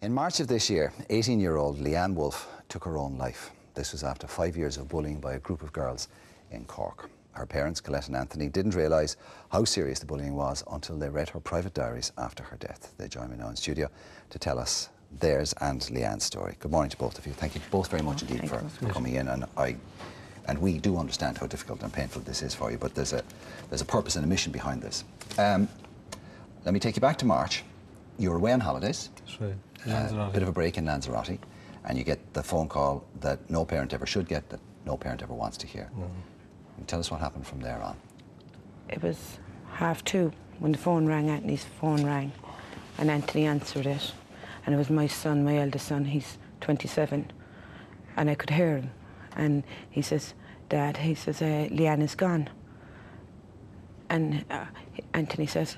In March of this year, 18-year-old Leanne Wolfe took her own life. This was after 5 years of bullying by a group of girls in Cork. Her parents, Colette and Anthony, didn't realise how serious the bullying was until they read her private diaries after her death. They join me now in studio to tell us theirs and Leanne's story. Good morning to both of you. Thank you both very much indeed for coming in. And we do understand how difficult and painful this is for you, but there's a purpose and a mission behind this. Let me take you back to March. You were away on holidays. That's right. Lanzarote. A bit of a break in Lanzarote, and you get the phone call that no parent ever should get, that no parent ever wants to hear. No. Tell us what happened from there on. It was 2:30 when the phone rang. Anthony's phone rang, and Anthony answered it. And it was my son, my eldest son. He's 27, and I could hear him. And he says, "Dad," he says, "Leanne is gone." And Anthony says,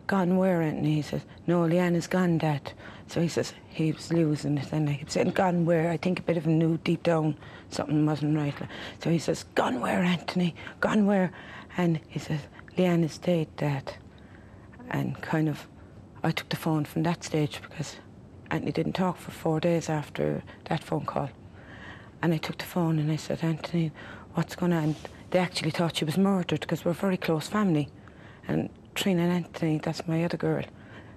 "Gone where, Anthony?" He says, "No, Leanne is gone, Dad." So he says he was losing it, and I kept saying, "Gone where?" I think a bit of him knew deep down something wasn't right. So he says, "Gone where, Anthony? Gone where?" And he says, "Leanne is dead, Dad." And kind of, I took the phone from that stage because Anthony didn't talk for 4 days after that phone call. And I took the phone and I said, "Anthony, what's going on?" They actually thought she was murdered because we're a very close family. And Trina and Anthony, that's my other girl,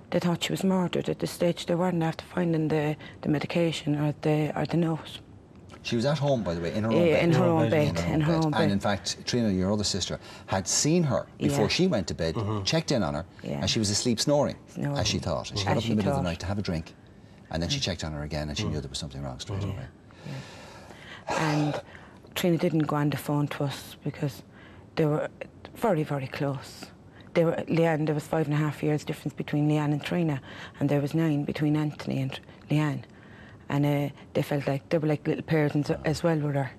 they thought she was murdered. At this stage they weren't after finding the medication or the note. She was at home, by the way, in her own bed. In her own bed. And in fact, Trina, your other sister, had seen her before she went to bed, checked in on her, and she was asleep snoring, as she thought. And she got up in the middle of the night to have a drink, and then she checked on her again and she knew there was something wrong straight away. And Trina didn't go on the phone to us because they were very, very close. Leanne, there was 5.5 years difference between Leanne and Trina, and there was 9 between Anthony and Leanne. And they felt like they were like little parents as well with her.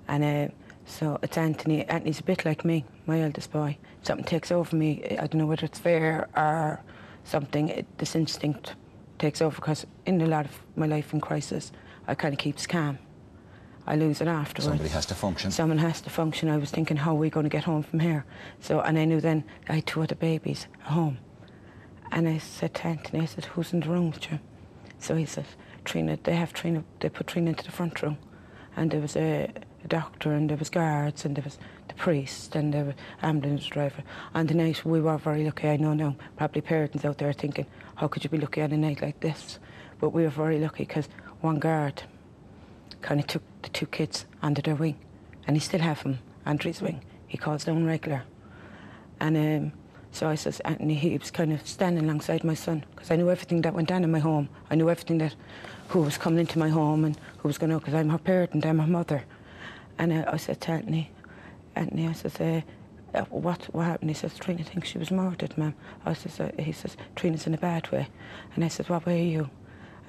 And so it's Anthony. Anthony's a bit like me, my eldest boy. Something takes over me. I don't know whether it's fear or something. This instinct takes over because in a lot of my life in crisis, I kind of keeps calm. I lose it afterwards. Somebody has to function. Someone has to function. I was thinking, how are we going to get home from here? So, and I knew then I had 2 other babies at home. And I said to Anthony, I said, "Who's in the room with you?" So he said, "Trina, they put Trina into the front room. And there was a doctor, and there was guards, and there was the priest, and there was ambulance driver. On the night, we were very lucky. I know now, probably parents out there thinking, how could you be lucky on a night like this? But we were very lucky because one guard kind of took the 2 kids under their wing, and he still have them under his wing. He calls down regular. And so I says, Anthony, he was kind of standing alongside my son, because I knew everything that went on in my home. I knew everything who was coming into my home and who was going to, because I'm her parent, I'm her mother. And I said to Anthony, I says, what happened? He says, "Trina thinks she was murdered, ma'am." He says, "Trina's in a bad way." And I said, "What way are you?"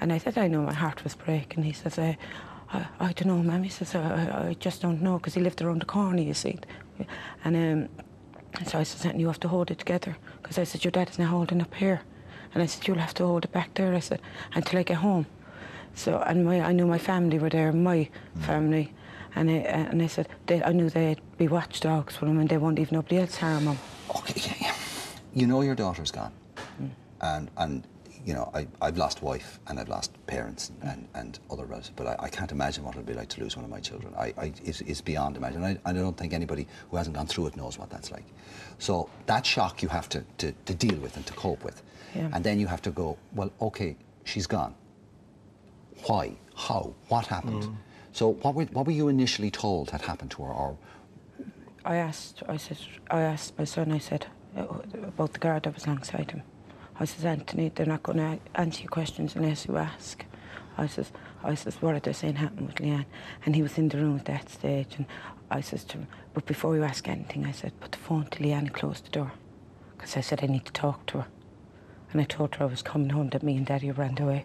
And I said, "I know my heart was breaking." He says, I don't know, ma'am." He says, I just don't know, because he lived around the corner, you see. And so I said, "You have to hold it together," because I said, "Your dad is not holding up here." And I said, "You'll have to hold it back there," I said, "until I get home." So, and I knew my family were there, my family, and I said, I knew they'd be watchdogs for him, and they won't leave nobody else harm him. Okay, you know your daughter's gone, and you know, I've lost wife and I've lost parents and other relatives, but I can't imagine what it would be like to lose one of my children. It's beyond imagine. I don't think anybody who hasn't gone through it knows what that's like. So that shock you have to deal with and to cope with. And then you have to go, well, okay, she's gone. Why? How? What happened? So what were you initially told had happened to her? Or I asked my son, I said, about the guard that was alongside him. I says, "Anthony, they're not going to answer your questions unless you ask." I says, "What are they saying happened with Leanne?" And he was in the room at that stage, and I says to him, "But before you ask anything," I said, "put the phone to Leanne and close the door." Because I said, "I need to talk to her." And I told her I was coming home, that me and Daddy ran away,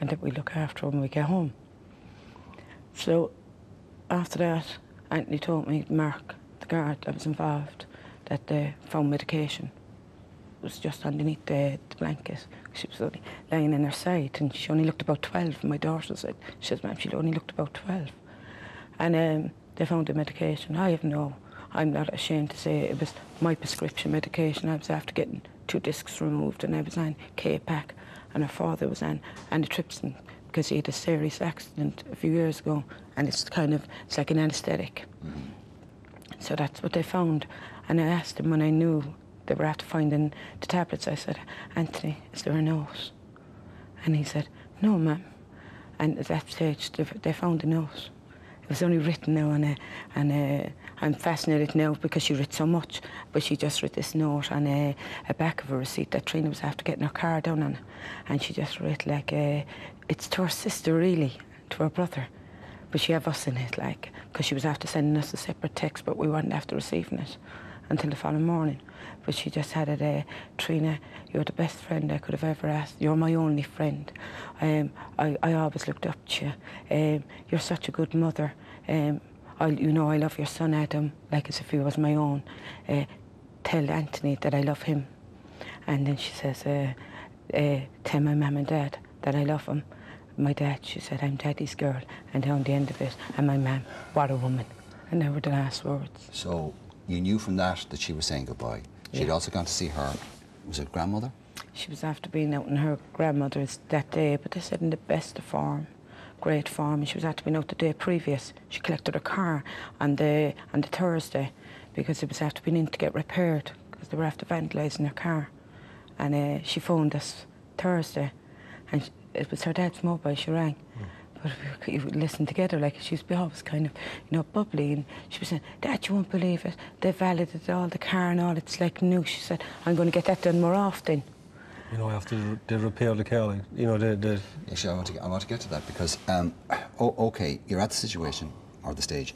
and that we look after her when we get home. So after that, Anthony told me, Mark, the guard that was involved, that they found medication. It was just underneath the blanket. She was only lying in her side, and she only looked about 12. My daughter said, she says, "Ma'am, she only looked about 12. And they found the medication. I'm not ashamed to say it was my prescription medication. I was after getting 2 discs removed, and I was on K-Pack, and her father was on antitrypsin because he had a serious accident a few years ago, and it's like an anaesthetic. So that's what they found. And I asked him when I knew they were after finding the tablets, I said, "Anthony, is there a note?" And he said, "No, ma'am." And at that stage, they found the note. It was only written now, and I'm fascinated now because she wrote so much, but she just wrote this note on a back of a receipt that Trina was after getting her car down on, and she just wrote like, it's to her sister really, to her brother, but she have us in it, like, because she was after sending us a separate text, but we weren't after receiving it until the following morning. But she just had it, Trina, you're the best friend I could have ever asked. You're my only friend. I always looked up to you. You're such a good mother. I love your son Adam like as if he was my own. Tell Anthony that I love him. And then she says, tell my mum and dad that I love him. My dad, she said, I'm daddy's girl. And down the end of it, and my mum, what a woman. And they were the last words. So you knew from that she was saying goodbye. She'd also gone to see her, was it grandmother? She was after being out in her grandmother's that day, but they said in the best of form, great form. And she was after being out the day previous. She collected her car on the Thursday because it was after being in to get repaired because they were after vandalising her car. And she phoned us Thursday, and it was her dad's mobile. She rang. But we would listen together, like she used to be always kind of, bubbly, and she was saying, "Dad, you won't believe it. They validated all the car and all. It's like new." She said, "I'm going to get that done more often." After they repair the car, Actually, I want to get to that because, okay, you're at the situation or the stage.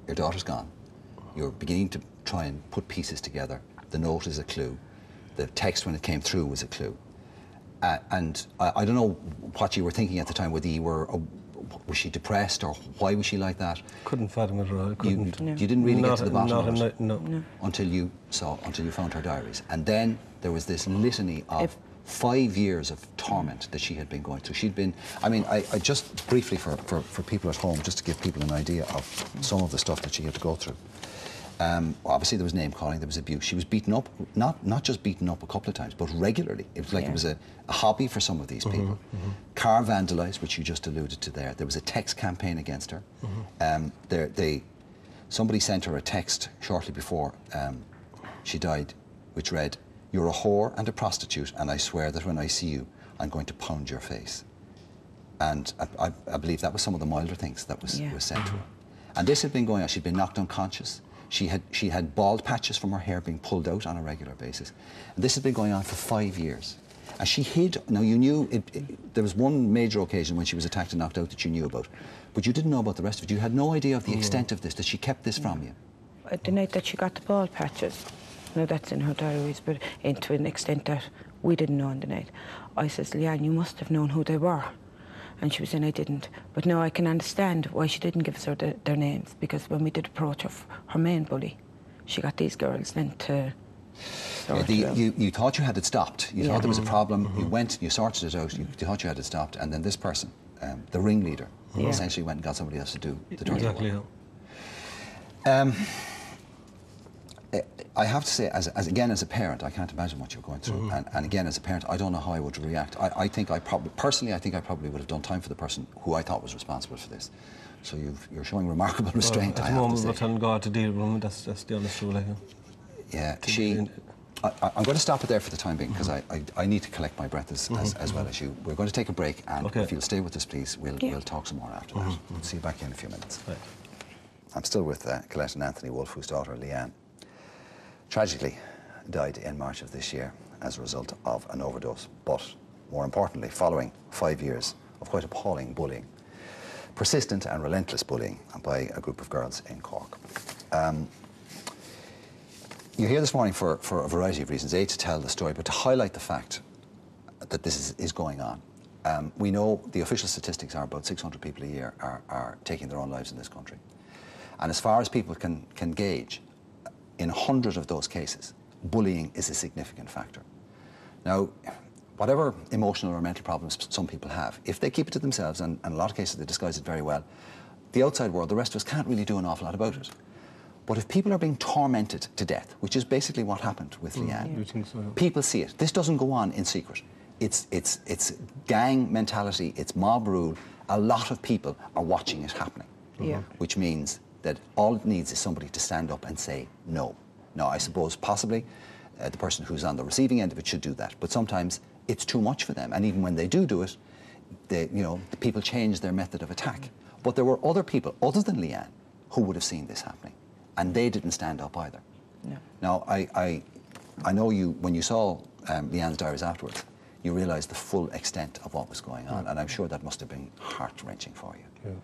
Your daughter's gone. You're beginning to try and put pieces together. The note is a clue. The text when it came through was a clue. And I don't know what you were thinking at the time, whether you were, was she depressed or why was she like that? Couldn't fathom it at all. You didn't really get to the bottom of it no. until you found her diaries. And then there was this litany of 5 years of torment that she had been going through. She'd been, I just briefly for people at home, just to give people an idea of some of the stuff that she had to go through. Obviously there was name calling, there was abuse. She was beaten up, not just beaten up a couple of times, but regularly. It was like it was a hobby for some of these people. Car vandalised, which you just alluded to there. There was a text campaign against her. Somebody sent her a text shortly before she died, which read, "You're a whore and a prostitute, and I swear that when I see you, I'm going to pound your face." And I believe that was some of the milder things that was sent to her. And this had been going on. She'd been knocked unconscious. She had bald patches from her hair being pulled out on a regular basis. And this had been going on for 5 years. And she hid. Now, you knew, there was one major occasion when she was attacked and knocked out that you knew about. But you didn't know about the rest of it. You had no idea of the extent of this, that she kept this from you. The night that she got the bald patches, now that's in her diaries, but to an extent that we didn't know on the night. I says, "Leanne, you must have known who they were." And she was saying, "I didn't." But now I can understand why she didn't give us their names, because when we did approach her main bully, she got these girls then to sort it out. You thought you had it stopped. You thought there was a problem. You went, you sorted it out. You thought you had it stopped. And then this person, the ringleader, essentially went and got somebody else to do the dirty work. Exactly. I have to say, as a parent, I can't imagine what you're going through. And again, as a parent, I don't know how I would react. I think I probably would have done time for the person who I thought was responsible for this. So you're showing remarkable restraint. At the moment, we're telling God to deal with them. That's the honest truth. Yeah, I'm going to stop it there for the time being because I need to collect my breath as well as you. We're going to take a break, and if you'll stay with us, please, we'll talk some more after that. We'll see you back in a few minutes. Right. I'm still with Colette and Anthony Wolfe, whose daughter, Leanne, tragically died in March of this year as a result of an overdose, but more importantly, following 5 years of quite appalling bullying, persistent and relentless bullying by a group of girls in Cork. You're here this morning for a variety of reasons. A, to tell the story, but to highlight the fact that this is going on. We know the official statistics are about 600 people a year are taking their own lives in this country. And as far as people can gauge, in 100 of those cases, bullying is a significant factor. Now, whatever emotional or mental problems some people have, if they keep it to themselves, and in a lot of cases they disguise it very well, the outside world, the rest of us, can't really do an awful lot about it. But if people are being tormented to death, which is basically what happened with Leanne, you think so? People see it. This doesn't go on in secret. it's gang mentality, it's mob rule. A lot of people are watching it happening. Yeah. Which means that all it needs is somebody to stand up and say no. Now, I suppose possibly the person who's on the receiving end of it should do that, but sometimes it's too much for them, and even when they do it, the people change their method of attack. But there were other people, other than Leanne, who would have seen this happening, and they didn't stand up either. No. Now, I know when you saw Leanne's diaries afterwards, you realised the full extent of what was going on, and I'm sure that must have been heart-wrenching for you. Yeah.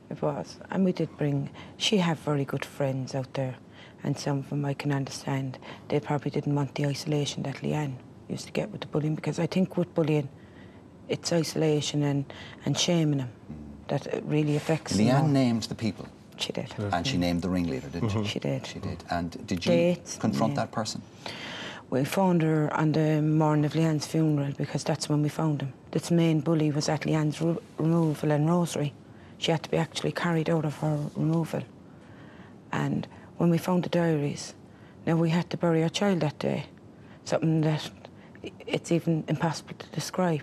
It was, and we did bring, she had very good friends out there, and some of them I can understand, they probably didn't want the isolation that Leanne used to get with the bullying, because I think with bullying, it's isolation and shaming them that it really affects them. Leanne named the people. She did. And she named the ringleader, didn't she? She did. She did. And did you Dates, confront yeah. that person? We found her on the morning of Leanne's funeral, because that's when we found him. This main bully was at Leanne's removal and rosary. She had to be actually carried out of her removal. And when we found the diaries, now we had to bury our child that day, something that it's even impossible to describe.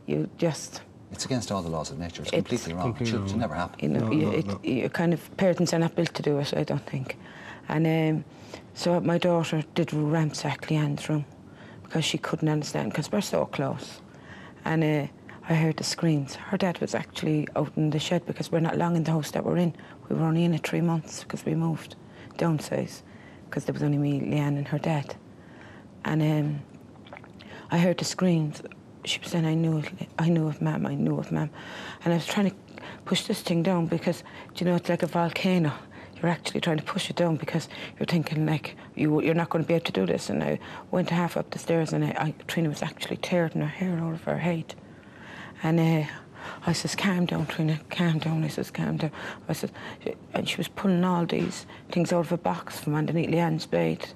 You just... It's against all the laws of nature. It's completely wrong. It should never happen. You know, you kind of, parents are not built to do it, I don't think. And so my daughter did ransack Leanne's room because she couldn't understand, because we're so close. And I heard the screams. Her dad was actually out in the shed, because we're not long in the house that we're in. We were only in it 3 months because we moved downsize, because there was only me, Leanne and her dad. And I heard the screams. She was saying, I knew it, Ma'am, I knew it, Ma'am. And I was trying to push this thing down, because, you know, it's like a volcano. You're actually trying to push it down, because you're thinking, like, you're not going to be able to do this. And I went half up the stairs, and Trina was actually tearing her hair out of her head. And I says, calm down, Trina, calm down. I says, calm down. I says, and she was pulling all these things out of a box from underneath Leanne's bed.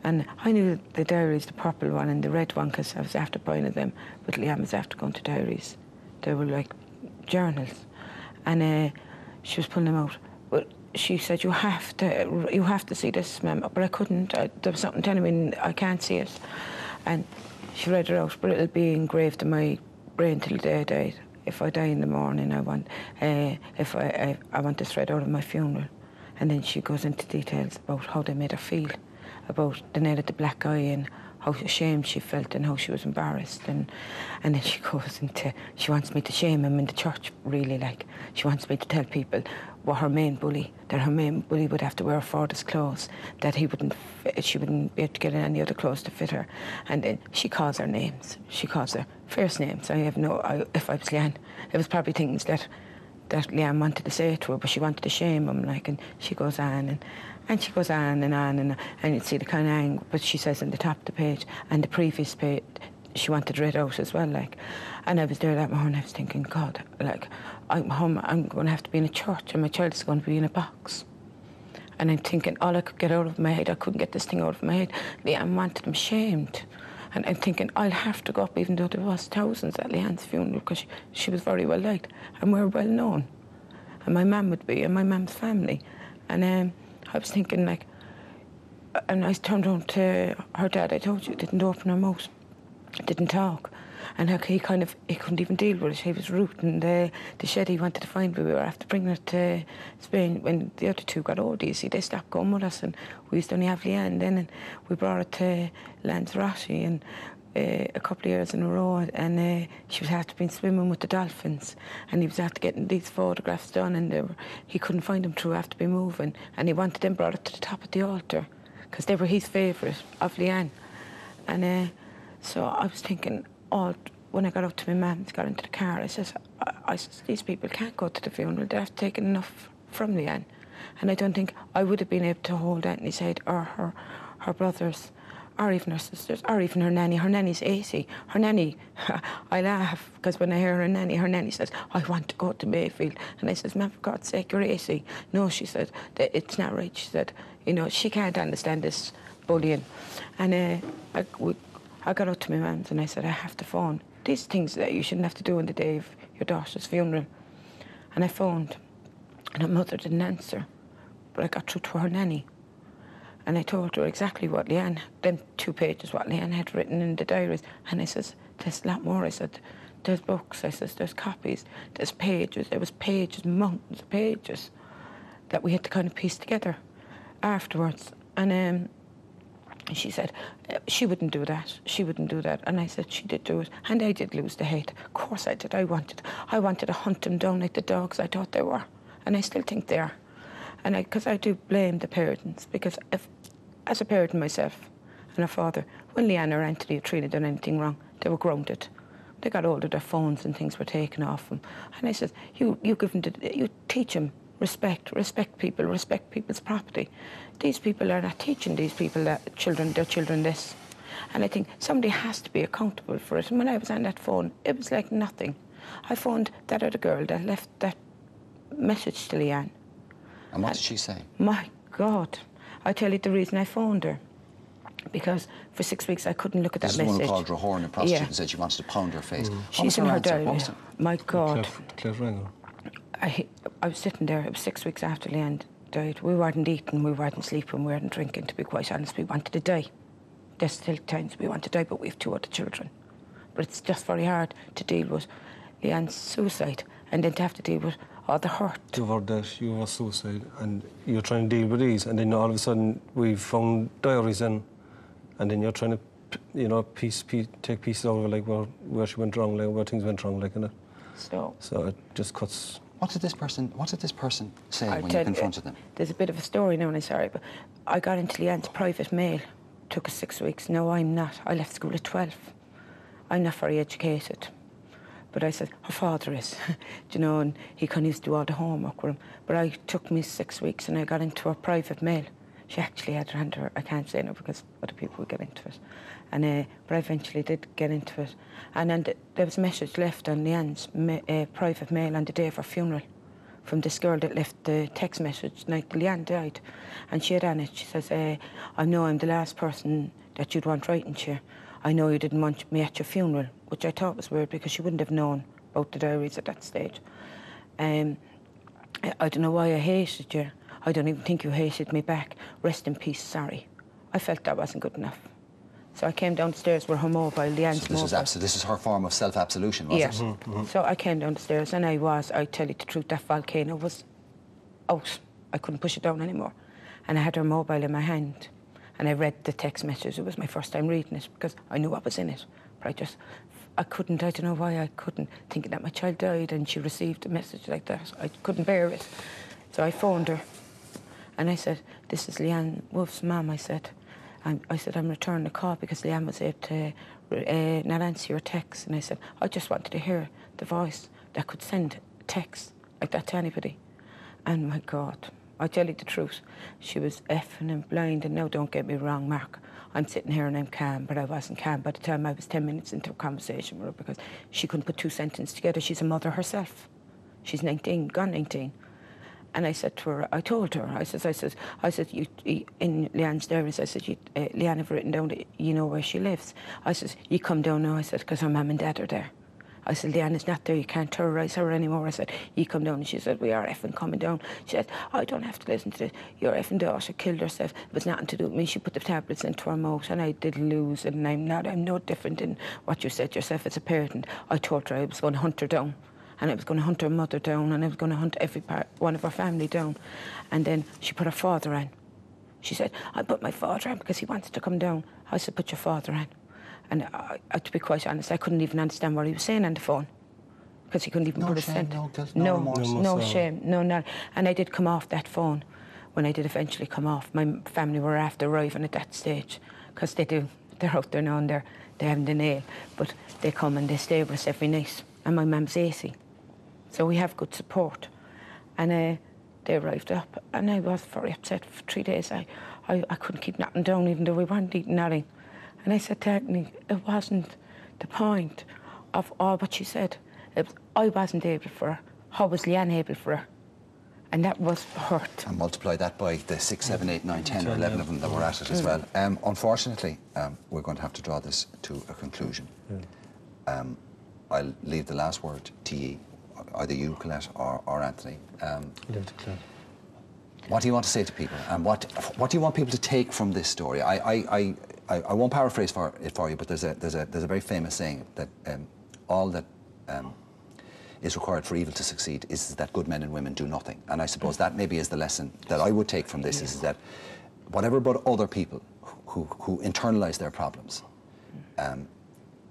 And I knew the diaries, the purple one and the red one, because I was after buying them, but Leanne was after going to diaries. They were like journals. And she was pulling them out. But she said, you have to see this, Ma'am. But I couldn't. There was something telling me I can't see it. And she read it out, but it'll be engraved in my brain till the day I died. If I die in the morning, I want this read out of my funeral. And then she goes into details about how they made her feel, about the nail of the black eye and how ashamed she felt and how she was embarrassed. And then she goes into, she wants me to shame him in the church, really, like. She wants me to tell people what her main bully would have to wear Ford's clothes, that she wouldn't be able to get any other clothes to fit her. And then she calls her names. She calls her first names. If I was Leanne, it was probably things that Leanne wanted to say to her, but she wanted to shame him, like, and she goes on and she goes on and you'd see the kind of anger, but she says in the top of the page, and the previous page, she wanted read out as well, like. And I was there that morning, I was thinking, God, like, I'm home, I'm going to have to be in a church, and my child is going to be in a box. And I'm thinking, all I could get out of my head, I couldn't get this thing out of my head. Leanne wanted him shamed. And I'm thinking, I'll have to go up, even though there was thousands at Leanne's funeral, because she was very well liked, and we're well known. And my mum would be, and my mum's family. And I was thinking, like, and I turned around to her dad, I told you, didn't open her mouth, didn't talk. And he couldn't even deal with it. He was rooting the shed he wanted to find. We were after bringing it to Spain when the other two got old. You see, they stopped going with us, and we used to only have Leanne then, and we brought it to Lanzarote and a couple of years in a row, and she was after being swimming with the dolphins, and he was after getting these photographs done, and he couldn't find them through after be moving, and he wanted them brought it to the top of the altar, because they were his favourite of Leanne. And so I was thinking, when I got up to my mum's, got into the car, I says, these people can't go to the funeral. They have taken enough from Leanne. And I don't think I would have been able to hold Anthony's head, or her brothers, or even her sisters, or even her nanny. Her nanny's 80. Her nanny, I laugh, because when I hear her nanny says, I want to go to Mayfield. And I says, Ma'am, for God's sake, you're 80. No, she said, it's not right. She said, you know, she can't understand this bullying. And I got up to my mum's and I said, I have to phone. These things that you shouldn't have to do on the day of your daughter's funeral. And I phoned, and her mother didn't answer, but I got through to her nanny. And I told her exactly what Leanne, them 2 pages, what Leanne had written in the diaries. And I says, there's a lot more. I said, there's books. I said, there's copies. There's pages. There was pages, mountains of pages that we had to kind of piece together afterwards. And she said she wouldn't do that. She wouldn't do that. And I said she did do it. And I did lose the hate. Of course I did. I wanted to hunt them down like the dogs I thought they were. And I still think they are. And because I do blame the parents, because if, as a parent myself and a father, when Leanne or Anthony or Trina done anything wrong, they were grounded. They got hold of their phones and things were taken off them. And I said, you give them, you teach them respect people, respect people's property. These people are not teaching these people, their children this. And I think somebody has to be accountable for it. And when I was on that phone, it was like nothing. I phoned that other girl that left that message to Leanne. And what did she say? My God. I tell you the reason I phoned her. Because for 6 weeks I couldn't look at that message. This is one who called Rahorn, a prostitute, and said she wanted to pound her face. She's in her diary. My God. Cliff Ringo. I was sitting there, it was 6 weeks after Leanne died. We weren't eating, we weren't sleeping, we weren't drinking, to be quite honest. We wanted to die. There's still times we want to die, but we have 2 other children. But it's just very hard to deal with Leanne's suicide and then to have to deal with all the hurt. You were dead, you were suicide, and you're trying to deal with these, and then all of a sudden we've found diaries in, and then you're trying to, you know, take pieces over, like where she went wrong, like where things went wrong, like, innit? So it just cuts. What did this person say when you confronted them? There's a bit of a story now, and I'm sorry, but I got into Leanne's private mail. Took us 6 weeks. No, I'm not. I left school at 12. I'm not very educated. But I said, her father is, you know, and he kind of used to do all the homework with him. But I took me 6 weeks and I got into her private mail. She actually had her under, I can't say no because other people would get into it. And but I eventually did get into it. And then there was a message left on Leanne's private mail on the day of her funeral from this girl that left the text message the night Leanne died. And she had on it, she says, I know I'm the last person that you'd want writing to you. I know you didn't want me at your funeral, which I thought was weird because she wouldn't have known about the diaries at that stage. I don't know why I hated you. I don't even think you hated me back. Rest in peace, sorry. I felt that wasn't good enough. So I came downstairs with her mobile, Leanne's mobile. This is her form of self-absolution, was it? Yes. So I came downstairs and I tell you the truth, that volcano was out. I couldn't push it down anymore. And I had her mobile in my hand. And I read the text message. It was my first time reading it because I knew what was in it. But I couldn't, I don't know why I couldn't, thinking that my child died and she received a message like that. I couldn't bear it. So I phoned her and I said, this is Leanne Wolfe's mum, I said. And I said, I'm returning the call because Leanne was able to not answer your text. And I said, I just wanted to hear the voice that could send text like that to anybody. And my God, I tell you the truth, she was effing and blind. And now, don't get me wrong, Mark, I'm sitting here and I'm calm, but I wasn't calm by the time I was 10 minutes into a conversation with her because she couldn't put 2 sentences together. She's a mother herself. She's 19, gone 19. And I said to her, I told her, I said, you, in Leanne's diaries, I said, Leanne have written down that you know where she lives. I said, you come down now, I said, because her mum and dad are there. I said, Leanne is not there, you can't terrorise her anymore. I said, you come down. And she said, we are effing coming down. She said, I don't have to listen to this. Your effing daughter killed herself. It was nothing to do with me. She put the tablets into her mouth and I did lose it. And I'm no different than what you said yourself as a parent. I told her I was going to hunt her down. And I was going to hunt her mother down, and I was going to hunt one of her family down. And then she put her father on. She said, I put my father on because he wanted to come down. I said, put your father on. And to be quite honest, I couldn't even understand what he was saying on the phone because he couldn't even put his sentence. No guilt, no remorse. No shame, no none. And I did come off that phone. When I did eventually come off, my family were after arriving at that stage because they're out there now and they're having the nail. But they come and they stay with us every night. And my mum's 80. So we have good support. And they arrived up and I was very upset for 3 days. I couldn't keep nothing down even though we weren't eating nothing. And I said to Agnes, it wasn't the point of all what she said. I wasn't able for her. How was Leanne able for her? And that was hurt. And multiply that by the 6, 7, 8, 9, 10 or 11 of them that were at it as well. Unfortunately, we're going to have to draw this to a conclusion. I'll leave the last word to you. Either you, Colette, or Anthony. Leave it to Colette. What do you want to say to people, and what do you want people to take from this story? I won't paraphrase it for you, but there's a very famous saying that all that is required for evil to succeed is that good men and women do nothing. And I suppose that maybe is the lesson that I would take from this, is that whatever about other people who internalise their problems,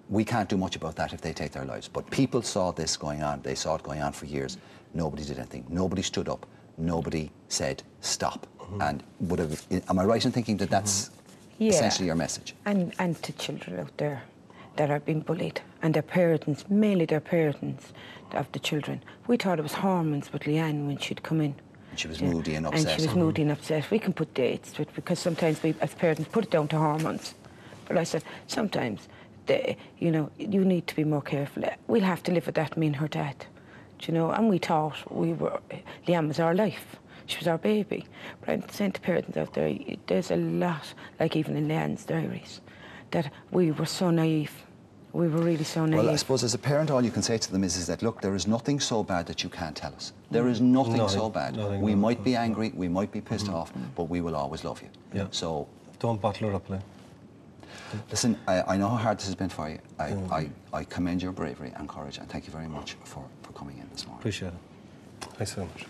we can't do much about that if they take their lives. But people saw this going on. They saw it going on for years. Nobody did anything. Nobody stood up. Nobody said stop. And am I right in thinking that that's essentially your message? And to children out there that are being bullied, and their parents, mainly their parents of the children. We thought it was hormones with Leanne when she'd come in. And she was moody and upset. And she was moody and upset. We can put dates to it, because sometimes we, as parents, put it down to hormones. But I said, sometimes, you know, you need to be more careful. We'll have to live with that, me and her dad. You know, and we thought Leanne was our life. She was our baby. But I'm saying to parents out there, there's a lot, like even in Leanne's diaries, that we were so naive. We were really so naive. Well, I suppose as a parent, all you can say to them is that, look, there is nothing so bad that you can't tell us. There is nothing so bad. We might be angry, we might be pissed off, but we will always love you. Yeah. So don't bottle it up, like. Listen, I know how hard this has been for you. I commend your bravery and courage, and thank you very much for coming in this morning. Appreciate it. Thanks very much.